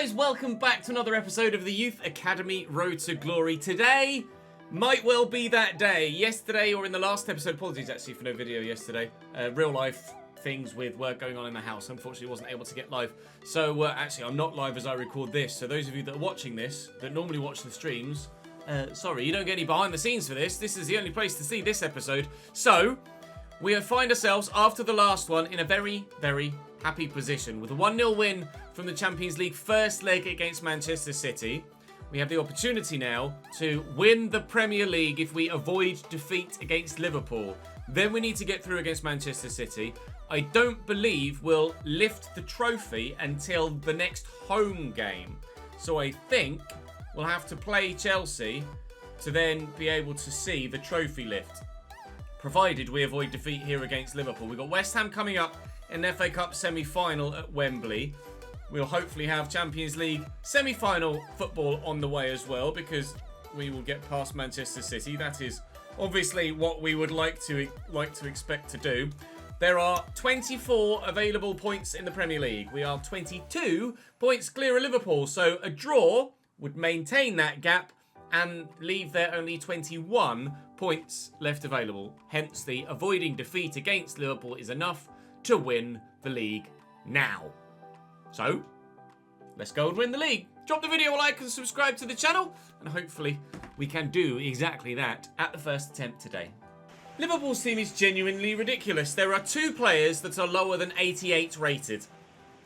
guys, welcome back to another episode of the Youth Academy Road to Glory. Today might well be that day. Yesterday, or in the last episode, apologies actually for no video yesterday, real life things with work going on in the house. Unfortunately, wasn't able to get live. So actually, I'm not live as I record this. So those of you that are watching this, that normally watch the streams, sorry, you don't get any behind the scenes for this. This is the only place to see this episode. So we find ourselves, after the last one, in a very, very happy position. With a 1-0 win from the Champions League first leg against Manchester City, we have the opportunity now to win the Premier League if we avoid defeat against Liverpool. Then we need to get through against Manchester City. I don't believe we'll lift the trophy until the next home game. So I think we'll have to play Chelsea to then be able to see the trophy lift, provided we avoid defeat here against Liverpool. We've got West Ham coming up in the FA Cup semi-final at Wembley. We'll hopefully have Champions League semi-final football on the way as well, because we will get past Manchester City. That is obviously what we would like to expect to do. There are 24 available points in the Premier League. We are 22 points clear of Liverpool, so a draw would maintain that gap and leave there only 21 points left available. Hence, the avoiding defeat against Liverpool is enough to win the league now. So, let's go and win the league. Drop the video a like and subscribe to the channel, and hopefully we can do exactly that at the first attempt today. Liverpool's team is genuinely ridiculous. There are 2 players that are lower than 88 rated.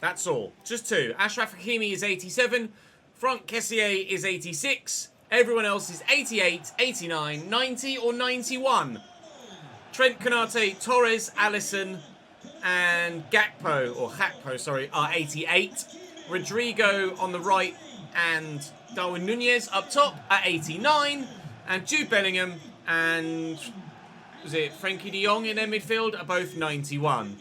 That's all. Just 2. Achraf Hakimi is 87. Franck Kessié is 86. Everyone else is 88, 89, 90 or 91. Trent Konate, Torres, Alisson and Gakpo, sorry, are 88. Rodrigo on the right and Darwin Nunez up top at 89. And Jude Bellingham and Frankie de Jong in their midfield are both 91.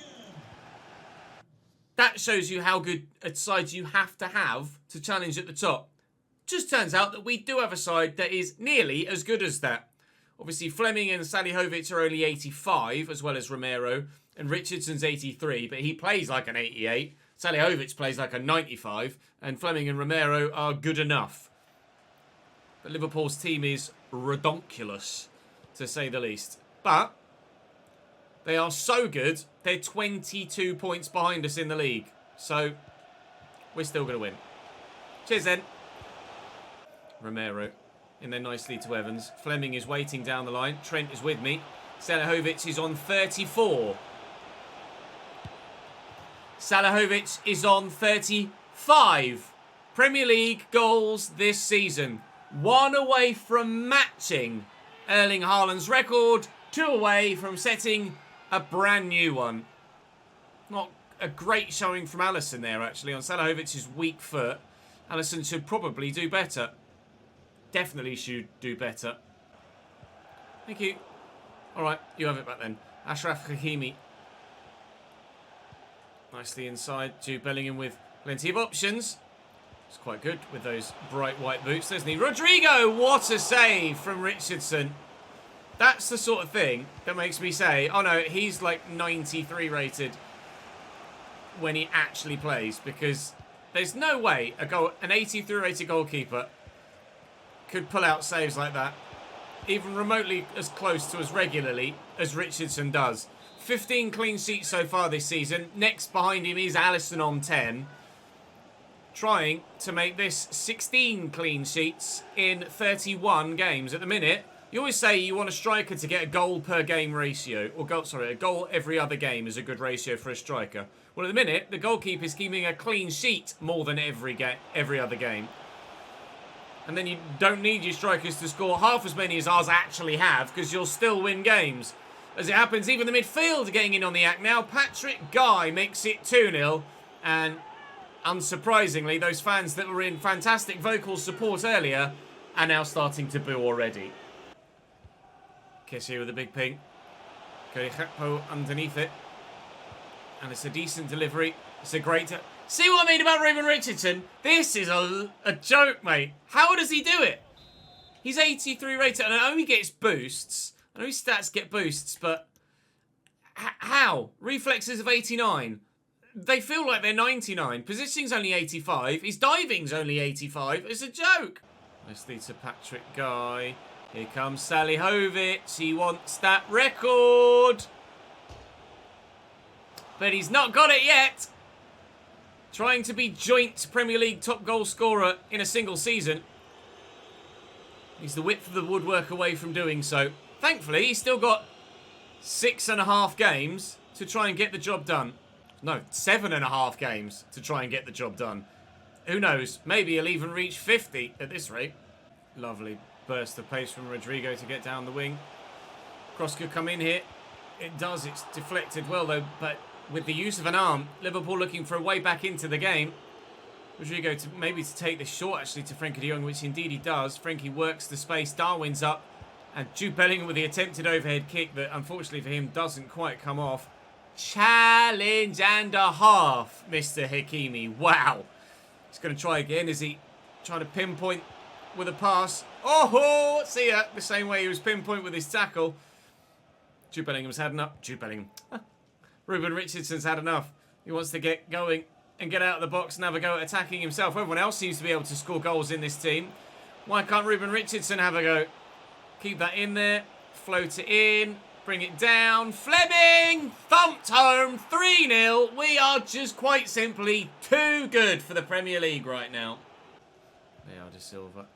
That shows you how good a side you have to challenge at the top. Just turns out that we do have a side that is nearly as good as that. Obviously, Fleming and Salihovic are only 85, as well as Romero, and Richardson's 83, but he plays like an 88. Salihovic plays like a 95, and Fleming and Romero are good enough. But Liverpool's team is redonkulous, to say the least. But they are so good, they're 22 points behind us in the league. So, we're still going to win. Cheers then. Romero in there nicely to Evans. Fleming is waiting down the line. Trent is with me. Salihovic is on 34. Salihovic is on 35. Premier League goals this season. 1 away from matching Erling Haaland's record. 2 away from setting a brand new one. Not a great showing from Alisson there, actually, on Salihovic's weak foot. Alisson should probably do better. Definitely should do better. Thank you. Alright, you have it back then. Achraf Hakimi. Nicely inside. Jude Bellingham with plenty of options. It's quite good with those bright white boots, doesn't he? Rodrigo! What a save from Richardson. That's the sort of thing that makes me say, oh no, he's like 93 rated when he actually plays, because there's no way an 83 rated goalkeeper could pull out saves like that, even remotely as close to as regularly as Richardson does. 15 clean sheets so far this season. Next behind him is Alisson on 10. Trying to make this 16 clean sheets in 31 games. At the minute, you always say you want a striker to get a goal per game ratio, or a goal every other game is a good ratio for a striker. Well, at the minute, the goalkeeper is keeping a clean sheet more than every other game. And then you don't need your strikers to score half as many as ours actually have, because you'll still win games. As it happens, even the midfield are getting in on the act now. Patrick Guy makes it 2-0. And unsurprisingly, those fans that were in fantastic vocal support earlier are now starting to boo already. Kessié with a big ping. Cody Gakpo underneath it. And it's a decent delivery. It's a great... See what I mean about Raymond Richardson? This is a joke, mate. How does he do it? He's 83 rated, and I know he gets boosts. I know his stats get boosts, but how? Reflexes of 89. They feel like they're 99. Positioning's only 85. His diving's only 85. It's a joke. Nicely to Patrick Guy. Here comes Salihovic. He wants that record. But he's not got it yet. Trying to be joint Premier League top goal scorer in a single season. He's the width of the woodwork away from doing so. Thankfully, he's still got 6.5 games to try and get the job done. No, 7.5 games to try and get the job done. Who knows? Maybe he'll even reach 50 at this rate. Lovely burst of pace from Rodrigo to get down the wing. Cross could come in here. It does. It's deflected well, though. But with the use of an arm, Liverpool looking for a way back into the game. Rodrigo maybe to take this short, actually, to Frenkie de Jong, which indeed he does. Frenkie works the space. Darwin's up. And Jude Bellingham with the attempted overhead kick that, unfortunately for him, doesn't quite come off. Challenge and a half, Mr. Hakimi. Wow. He's going to try again. Is he trying to pinpoint with a pass? Oh, see ya. The same way he was pinpoint with his tackle. Jude Bellingham's had enough. Jude Bellingham. Ruben Richardson's had enough. He wants to get going and get out of the box and have a go at attacking himself. Everyone else seems to be able to score goals in this team. Why can't Ruben Richardson have a go? Keep that in there. Float it in. Bring it down. Fleming! Thumped home. 3-0. We are just quite simply too good for the Premier League right now. They are De Silva.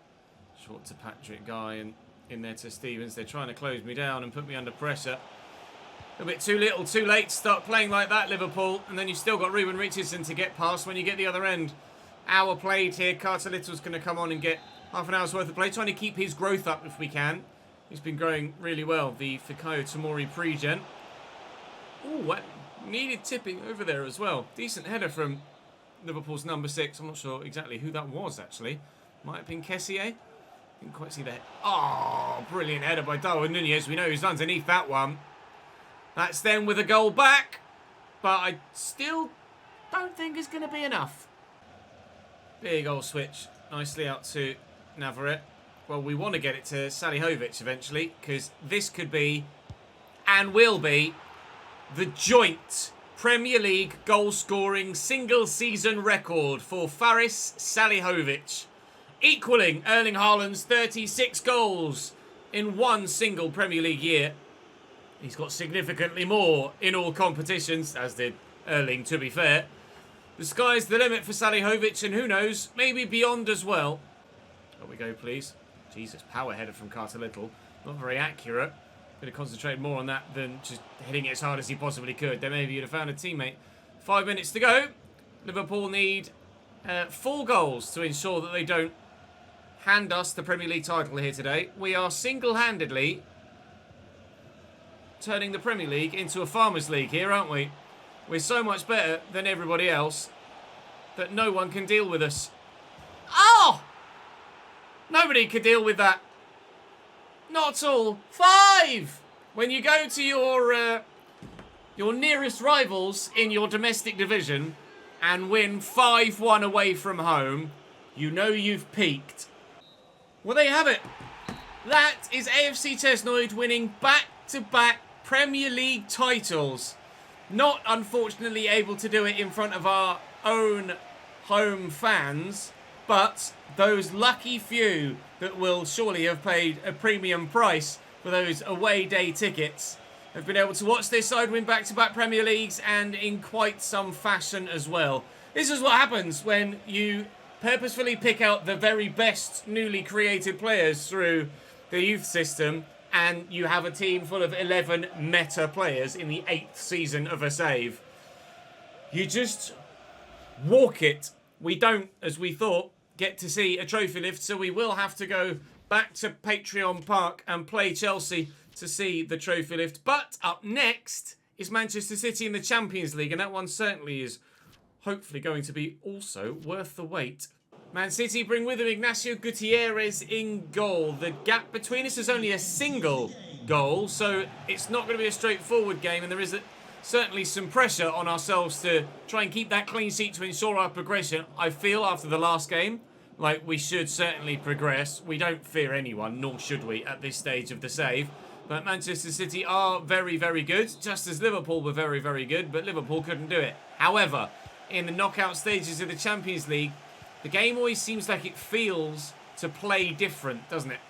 Short to Patrick Guy and in there to Stevens. They're trying to close me down and put me under pressure. A bit too little, too late to start playing like that, Liverpool. And then you've still got Ruben Richardson to get past when you get the other end. Hour played here. Carter Little's going to come on and get half an hour's worth of play. Trying to keep his growth up if we can. He's been growing really well, the Fikayo Tomori pre-gen. Ooh, needed tipping over there as well. Decent header from Liverpool's number 6. I'm not sure exactly who that was, actually. Might have been Kessié. Didn't quite see that. Oh, brilliant header by Darwin Nunez. We know who's underneath that one. That's them with a goal back. But I still don't think it's going to be enough. Big old switch. Nicely out to Navarrete. Well, we want to get it to Salihovic eventually, because this could be, and will be, the joint Premier League goal-scoring single-season record for Faris Salihovic, equaling Erling Haaland's 36 goals in one single Premier League year. He's got significantly more in all competitions, as did Erling, to be fair. The sky's the limit for Salihovic, and who knows, maybe beyond as well. There we go, please. Jesus, power header from Carter Little. Not very accurate. Could have concentrated more on that than just hitting it as hard as he possibly could. Then maybe you'd have found a teammate. 5 minutes to go. Liverpool need 4 goals to ensure that they don't hand us the Premier League title here today. We are single-handedly turning the Premier League into a Farmers League here, aren't we? We're so much better than everybody else that no one can deal with us. Oh! Nobody could deal with that. Not at all. 5! When you go to your nearest rivals in your domestic division and win 5-1 away from home, you know you've peaked. Well, there you have it. That is AFC Chesnoid winning back-to-back Premier League titles. Not, unfortunately, able to do it in front of our own home fans, but those lucky few that will surely have paid a premium price for those away day tickets have been able to watch their side win back-to-back Premier Leagues, and in quite some fashion as well. This is what happens when you purposefully pick out the very best newly created players through the youth system, and you have a team full of 11 meta players in the 8th season of a save. You just walk it. We don't, as we thought, get to see a trophy lift, so we will have to go back to Patreon Park and play Chelsea to see the trophy lift. But up next is Manchester City in the Champions League, and that one certainly is hopefully going to be also worth the wait. Man City bring with them Ignacio Gutierrez in goal. The gap between us is only a single goal, so it's not going to be a straightforward game, and there is certainly some pressure on ourselves to try and keep that clean sheet to ensure our progression. I feel after the last game like we should certainly progress. We don't fear anyone, nor should we at this stage of the save. But Manchester City are very, very good, just as Liverpool were very, very good, but Liverpool couldn't do it. However, in the knockout stages of the Champions League, the game always seems like it feels to play different, doesn't it?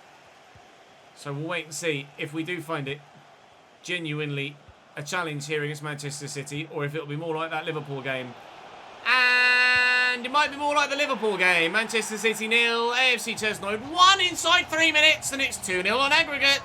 So we'll wait and see if we do find it genuinely a challenge here against Manchester City, or if it'll be more like that Liverpool game. And it might be more like the Liverpool game. Manchester City 0, AFC Chesnoid 1 inside 3 minutes, and it's 2-0 on aggregate.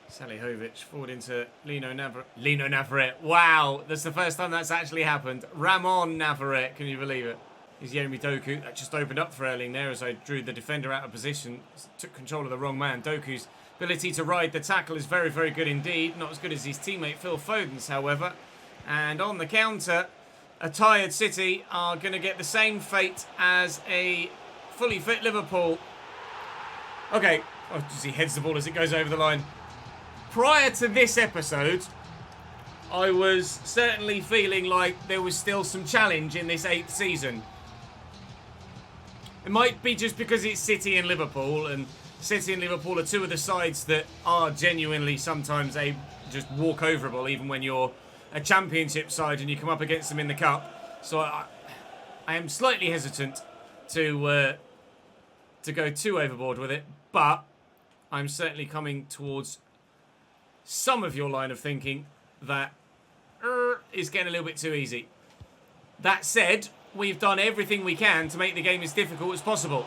Salihovic forward into Lino Navarrete. Wow, that's the first time that's actually happened. Ramon Navarrete, can you believe it? Here's Yeremy Doku. That just opened up for Erling there as I drew the defender out of position. Took control of the wrong man. Doku's ability to ride the tackle is very, very good indeed. Not as good as his teammate Phil Foden's, however. And on the counter, a tired City are going to get the same fate as a fully fit Liverpool. Okay. Oh, he heads the ball as it goes over the line. Prior to this episode, I was certainly feeling like there was still some challenge in this 8th season. It might be just because it's City and Liverpool, and City and Liverpool are two of the sides that are genuinely sometimes just walk-overable, even when you're a championship side and you come up against them in the cup. So I am slightly hesitant to go too overboard with it, but I'm certainly coming towards some of your line of thinking that is getting a little bit too easy. That said, we've done everything we can to make the game as difficult as possible,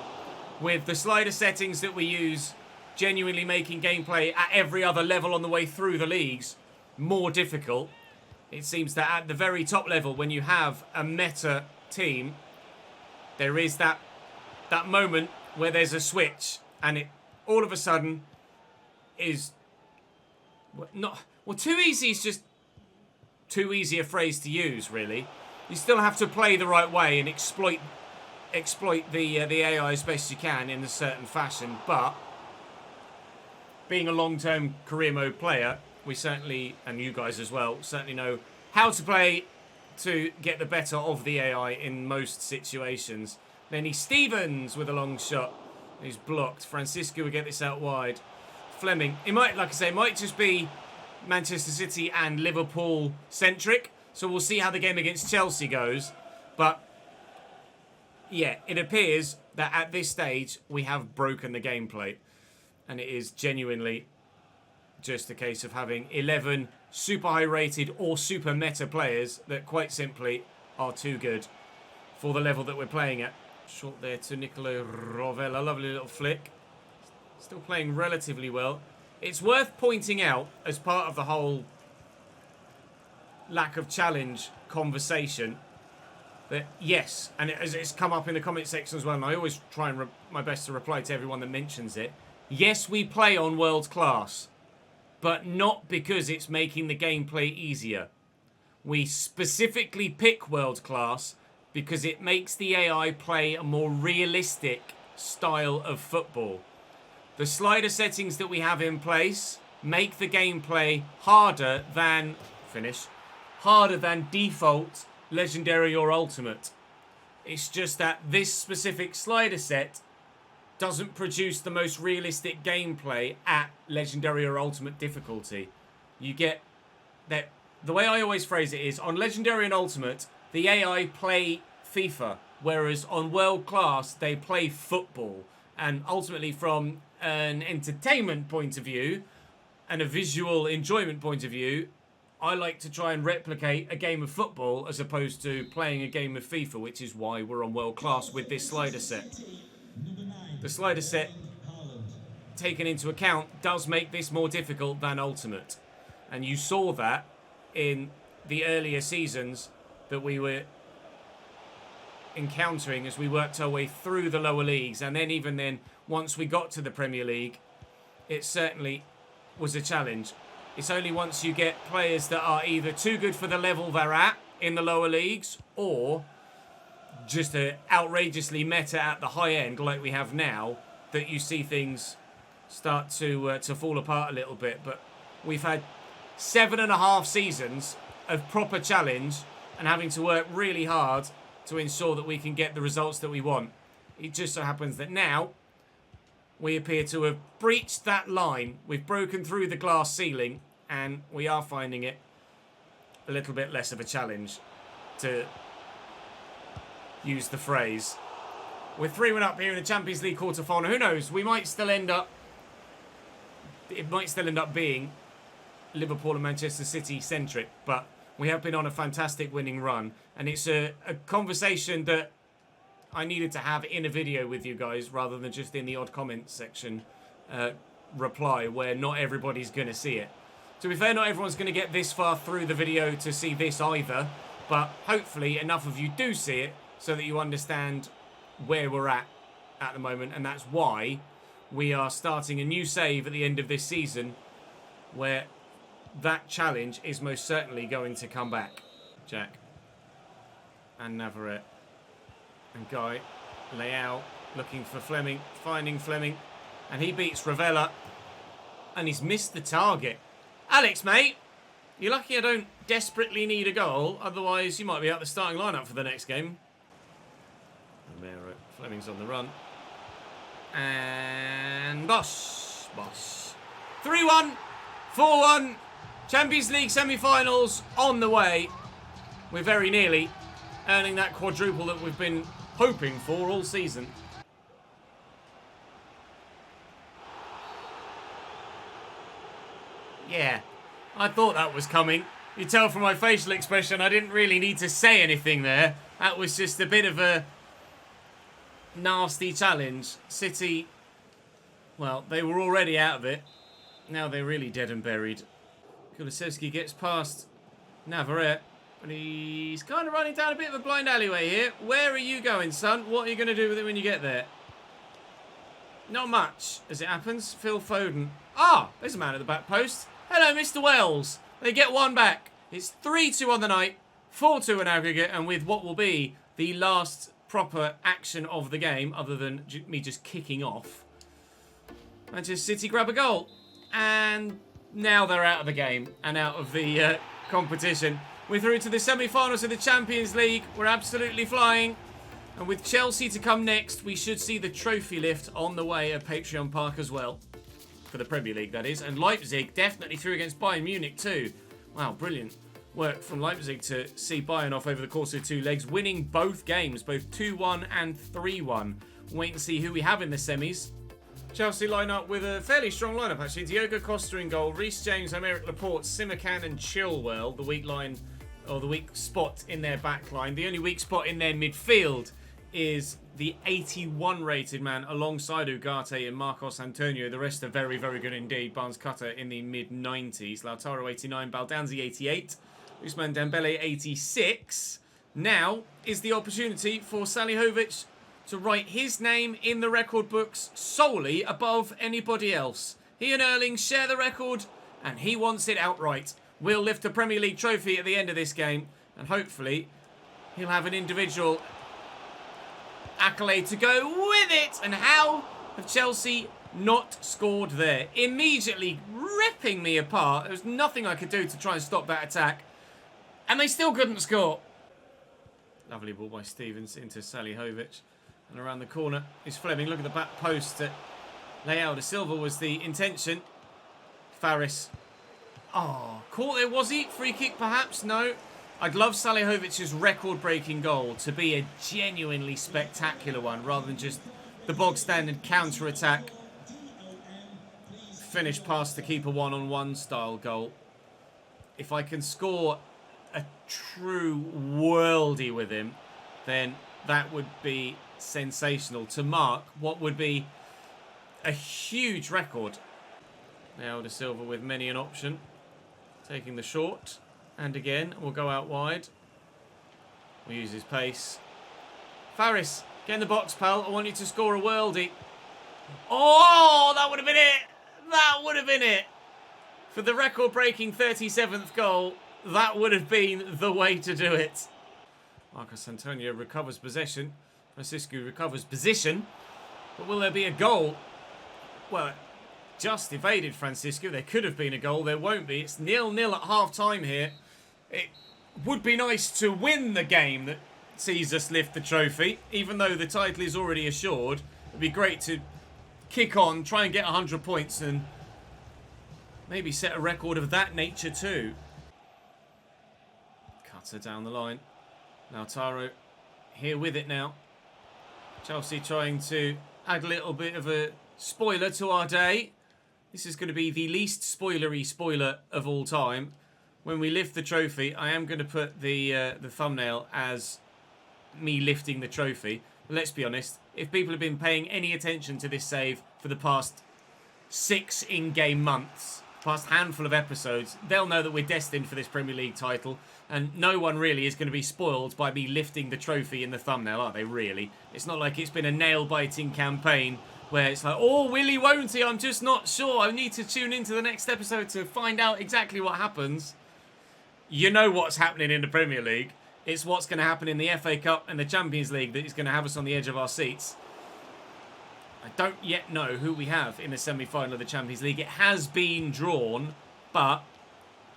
with the slider settings that we use genuinely making gameplay at every other level on the way through the leagues more difficult. It seems that at the very top level, when you have a meta team, there is that moment where there's a switch, and it all of a sudden is too easy is just too easy a phrase to use, really. You still have to play the right way and exploit the AI as best you can in a certain fashion, but being a long-term career mode player, we certainly, and you guys as well, certainly know how to play to get the better of the AI in most situations. Lenny Stevens with a long shot. He's blocked. Francisco will get this out wide. Fleming. It might, like I say, it might just be Manchester City and Liverpool centric. So we'll see how the game against Chelsea goes. But yeah, it appears that at this stage we have broken the gameplay. And it is genuinely just a case of having 11 super high rated or super meta players that quite simply are too good for the level that we're playing at. Short there to Nicolo Rovella. Lovely little flick. Still playing relatively well. It's worth pointing out, as part of the whole lack of challenge conversation, that yes, and it's come up in the comment section as well, and I always try and my best to reply to everyone that mentions it. Yes, we play on world class, but not because it's making the gameplay easier. We specifically pick world class because it makes the AI play a more realistic style of football. The slider settings that we have in place make the gameplay harder than default, legendary or ultimate. It's just that this specific slider set doesn't produce the most realistic gameplay at legendary or ultimate difficulty. You get that. The way I always phrase it is, on legendary and ultimate, the AI play FIFA, whereas on world class they play football. And ultimately, from an entertainment point of view and a visual enjoyment point of view, I like to try and replicate a game of football as opposed to playing a game of FIFA, which is why we're on world class with this slider set. The slider set, taken into account, does make this more difficult than ultimate. And you saw that in the earlier seasons that we were encountering as we worked our way through the lower leagues, and then even then, once we got to the Premier League, it certainly was a challenge. It's only once you get players that are either too good for the level they're at in the lower leagues, or just outrageously meta at the high end like we have now, that you see things start to fall apart a little bit. But we've had 7.5 seasons of proper challenge and having to work really hard to ensure that we can get the results that we want. It just so happens that now we appear to have breached that line. We've broken through the glass ceiling, and we are finding it a little bit less of a challenge, to use the phrase. We're 3-1 up here in the Champions League quarter-final. Who knows? We might still end up... It might still end up being Liverpool and Manchester City centric, but we have been on a fantastic winning run, and it's a conversation that I needed to have in a video with you guys rather than just in the odd comments section reply where not everybody's going to see it. To be fair, not everyone's going to get this far through the video to see this either, but hopefully enough of you do see it so that you understand where we're at the moment, and that's why we are starting a new save at the end of this season where that challenge is most certainly going to come back. Jack. And Navarrete. And Guy. Leao looking for Fleming. Finding Fleming. And he beats Ravella. And he's missed the target. Alex, mate. You're lucky I don't desperately need a goal. Otherwise, you might be out the starting lineup for the next game. Romero. Fleming's on the run. And Boss. 3-1. 4-1. Champions League semi-finals on the way. We're very nearly earning that quadruple that we've been hoping for all season. Yeah, I thought that was coming. You tell from my facial expression I didn't really need to say anything there. That was just a bit of a nasty challenge. City, well, they were already out of it. Now they're really dead and buried. Kulusevski gets past Navarrete, but he's kind of running down a bit of a blind alleyway here. Where are you going, son? What are you going to do with it when you get there? Not much, as it happens. Phil Foden. Ah, there's a man at the back post. Hello, Mr. Wells. They get one back. It's 3-2 on the night, 4-2 in aggregate, and with what will be the last proper action of the game, other than me just kicking off, Manchester City grab a goal. And now they're out of the game and out of the competition. We're through to the semi-finals of the Champions League. We're absolutely flying. And with Chelsea to come next, we should see the trophy lift on the way at Patreon Park as well. For the Premier League, that is. And Leipzig definitely through against Bayern Munich too. Wow, brilliant work from Leipzig to see Bayern off over the course of 2 legs, winning both games, both 2-1 and 3-1. Wait and see who we have in the semis. Chelsea line up with a fairly strong lineup actually. Diogo Costa in goal, Reece James, Aymeric Laporte, Simican and Chilwell. The weak line, or the weak spot in their back line. The only weak spot in their midfield is the 81 rated man alongside Ugarte and Marcos Antonio. The rest are very, very good indeed. Barnes Cutter in the mid-90s. Lautaro 89, Baldanzi 88, Ousmane Dembele 86. Now is the opportunity for Salihovic to write his name in the record books solely above anybody else. He and Erling share the record, and he wants it outright. We'll lift a Premier League trophy at the end of this game, and hopefully he'll have an individual accolade to go with it. And how have Chelsea not scored there? Immediately ripping me apart. There was nothing I could do to try and stop that attack, and they still couldn't score. Lovely ball by Stevens into Salihovic. And around the corner is Fleming. Look at the back post. Leao da Silva was the intention. Faris. Oh, caught there, was he? Free kick perhaps? No. I'd love Salihovic's record-breaking goal to be a genuinely spectacular one rather than just the bog-standard counter-attack. Finish past the keeper one-on-one style goal. If I can score a true worldie with him, then that would be sensational to mark what would be a huge record. Now da Silva with many an option, taking the short, and again we'll go out wide. We'll use his pace. Faris, get in the box, pal. I want you to score a worldie. Oh, that would have been it. That would have been it. For the record-breaking 37th goal, that would have been the way to do it. Marcos Antonio recovers possession. Francisco recovers position. But will there be a goal? Well, just evaded Francisco. There could have been a goal. There won't be. It's 0-0 at half-time here. It would be nice to win the game that sees us lift the trophy. Even though the title is already assured, it would be great to kick on, try and get 100 points and maybe set a record of that nature too. Cutter down the line. Lautaro here with it now. Chelsea trying to add a little bit of a spoiler to our day. This is going to be the least spoilery spoiler of all time. When we lift the trophy, I am going to put the thumbnail as me lifting the trophy. But let's be honest, if people have been paying any attention to this save for the past 6 in-game months, past handful of episodes, they'll know that we're destined for this Premier League title. And no one really is going to be spoiled by me lifting the trophy in the thumbnail, are they really? It's not like it's been a nail-biting campaign where it's like, oh, will he, won't he? I'm just not sure. I need to tune into the next episode to find out exactly what happens. You know what's happening in the Premier League. It's what's going to happen in the FA Cup and the Champions League that is going to have us on the edge of our seats. I don't yet know who we have in the semi-final of the Champions League. It has been drawn, but...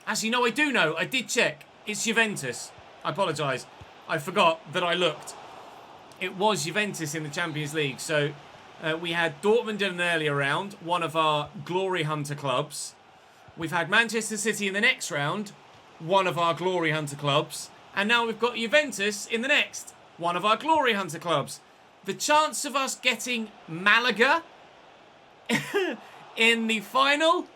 Actually, no, I do know. I did check. It's Juventus. I apologise. I forgot that I looked. It was Juventus in the Champions League. So we had Dortmund in an earlier round, one of our glory hunter clubs. We've had Manchester City in the next round, one of our glory hunter clubs. And now we've got Juventus in the next, one of our glory hunter clubs. The chance of us getting Malaga in the final,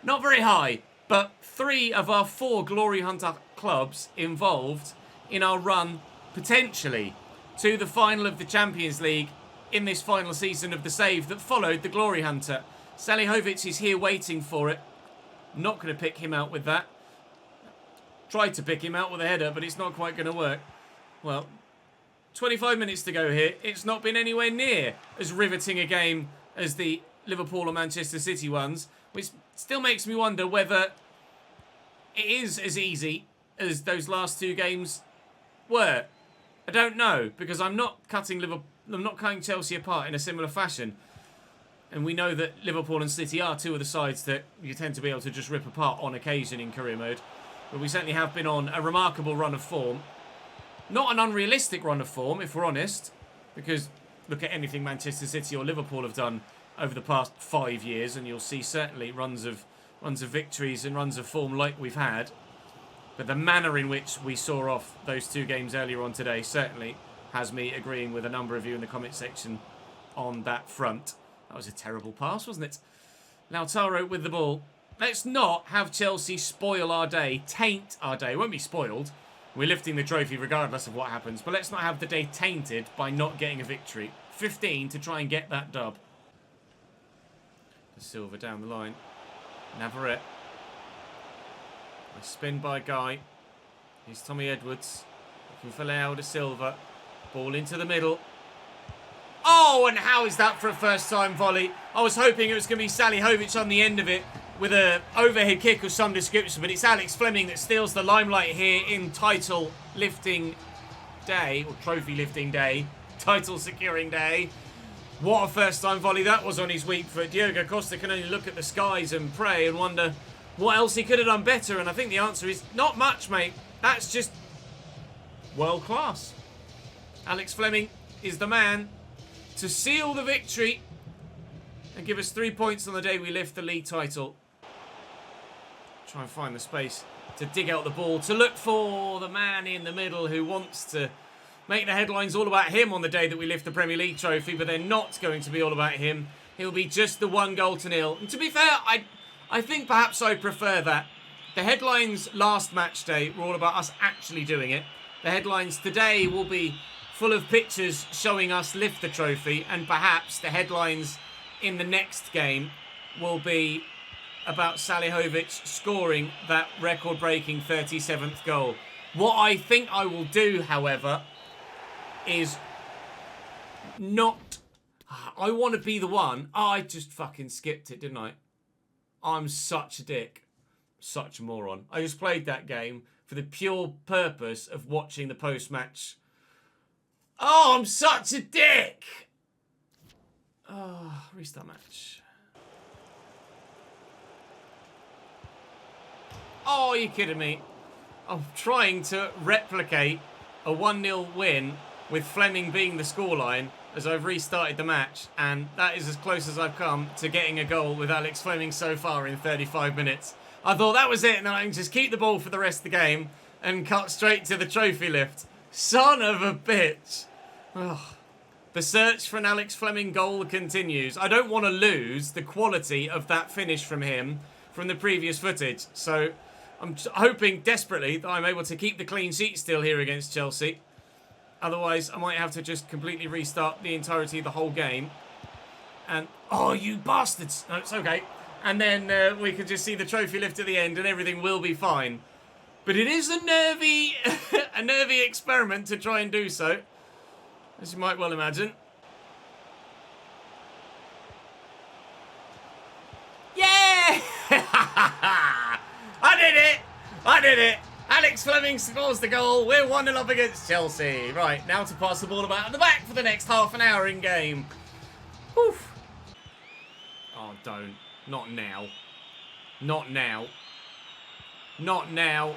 not very high. But 3 of our 4 Glory Hunter clubs involved in our run, potentially, to the final of the Champions League in this final season of the save that followed the Glory Hunter. Salihovic is here waiting for it. Not going to pick him out with that. Tried to pick him out with a header, but it's not quite going to work. Well, 25 minutes to go here. It's not been anywhere near as riveting a game as the Liverpool or Manchester City ones, which still makes me wonder whether it is as easy as those last 2 games were. I don't know, because I'm not cutting Chelsea apart in a similar fashion. And we know that Liverpool and City are 2 of the sides that you tend to be able to just rip apart on occasion in career mode. But we certainly have been on a remarkable run of form. Not an unrealistic run of form, if we're honest, because look at anything Manchester City or Liverpool have done over the past 5 years, and you'll see certainly runs of victories and runs of form like we've had. But the manner in which we saw off those 2 games earlier on today certainly has me agreeing with a number of you in the comment section on that front. That was a terrible pass, wasn't it? Lautaro with the ball. Let's not have Chelsea spoil our day, taint our day. It won't be spoiled. We're lifting the trophy regardless of what happens. But let's not have the day tainted by not getting a victory. 15 to try and get that dub. Silva down the line. Navarrete. A spin by Guy. Here's Tommy Edwards. Looking for Leao de Silva. Ball into the middle. Oh, and how is that for a first-time volley? I was hoping it was going to be Salihovic on the end of it with an overhead kick of some description, but it's Alex Fleming that steals the limelight here in title lifting day, or trophy lifting day, title securing day. What a first-time volley that was on his weak foot. Diogo Costa can only look at the skies and pray and wonder what else he could have done better. And I think the answer is not much, mate. That's just world class. Alex Fleming is the man to seal the victory and give us 3 points on the day we lift the league title. Try and find the space to dig out the ball, to look for the man in the middle who wants to make the headlines all about him on the day that we lift the Premier League trophy, but they're not going to be all about him. He'll be just the 1-0. And to be fair, I think perhaps I prefer that. The headlines last match day were all about us actually doing it. The headlines today will be full of pictures showing us lift the trophy, and perhaps the headlines in the next game will be about Salihovic scoring that record-breaking 37th goal. What I think I will do, however, is not... I want to be the one... I just fucking skipped it, didn't I? I'm such a dick. Such a moron. I just played that game for the pure purpose of watching the post-match. Oh, I'm such a dick! Oh, restart match. Oh, are you kidding me? I'm trying to replicate a 1-0 win with Fleming being the scoreline as I've restarted the match, and that is as close as I've come to getting a goal with Alex Fleming so far in 35 minutes. I thought that was it, and I can just keep the ball for the rest of the game and cut straight to the trophy lift. Son of a bitch. Oh. The search for an Alex Fleming goal continues. I don't want to lose the quality of that finish from him from the previous footage. So I'm hoping desperately that I'm able to keep the clean sheet still here against Chelsea. Otherwise, I might have to just completely restart the entirety of the whole game. And, oh, you bastards. No, it's okay. And then we can just see the trophy lift at the end and everything will be fine. But it is a nervy, a nervy experiment to try and do so, as you might well imagine. Yeah! I did it! I did it! Alex Fleming scores the goal. We're 1-0 up against Chelsea. Right, now to pass the ball about at the back for the next half an hour in game. Whew. Oh, don't. Not now. Not now. Not now.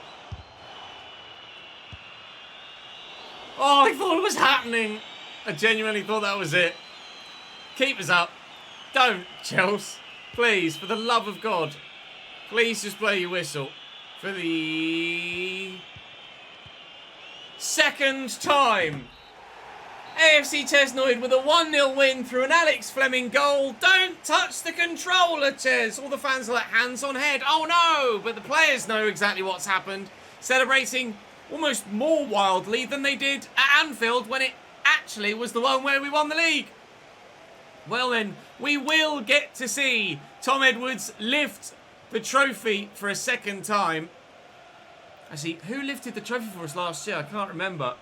Oh, I thought it was happening. I genuinely thought that was it. Keep us up. Don't, Chelsea. Please, for the love of God. Please just blow your whistle. For the second time. AFC Chesnoid with a 1-0 win through an Alex Fleming goal. Don't touch the controller, Ches. All the fans are like, hands on head. Oh no! But the players know exactly what's happened. Celebrating almost more wildly than they did at Anfield when it actually was the one where we won the league. Well then, we will get to see Tom Edwards lift the trophy for a second time. Actually, who lifted the trophy for us last year? I can't remember.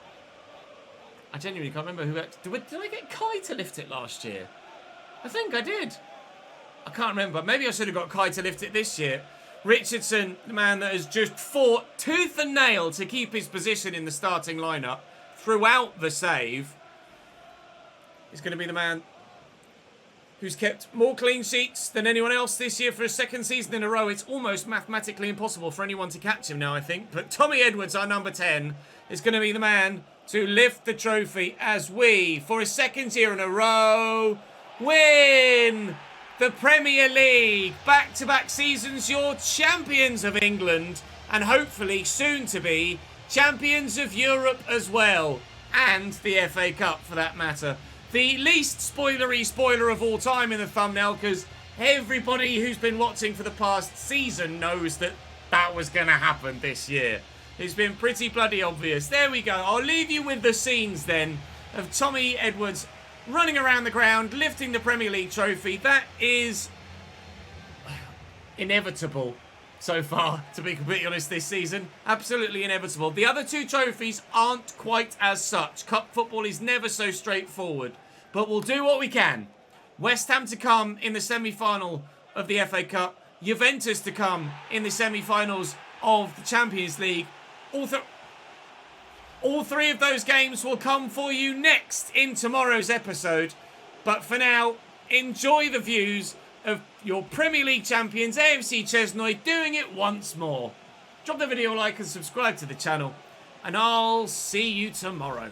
I genuinely can't remember who... Did I get Kai to lift it last year? I think I did. I can't remember. Maybe I should have got Kai to lift it this year. Richardson, the man that has just fought tooth and nail to keep his position in the starting lineup throughout the save, is going to be the man who's kept more clean sheets than anyone else this year for a second season in a row. It's almost mathematically impossible for anyone to catch him now, I think. But Tommy Edwards, our number 10, is going to be the man to lift the trophy as we, for a second year in a row, win the Premier League. Back-to-back seasons, you're champions of England, and hopefully soon to be champions of Europe as well, and the FA Cup for that matter. The least spoilery spoiler of all time in the thumbnail, because everybody who's been watching for the past season knows that that was going to happen this year. It's been pretty bloody obvious. There we go. I'll leave you with the scenes then of Tommy Edwards running around the ground, lifting the Premier League trophy. That is inevitable so far, to be completely honest, this season. Absolutely inevitable. The other two trophies aren't quite as such. Cup football is never so straightforward. But we'll do what we can. West Ham to come in the semi-final of the FA Cup. Juventus to come in the semi-finals of the Champions League. All three of those games will come for you next in tomorrow's episode. But for now, enjoy the views of your Premier League champions, AFC Chesnoid, doing it once more. Drop the video a like and subscribe to the channel, and I'll see you tomorrow.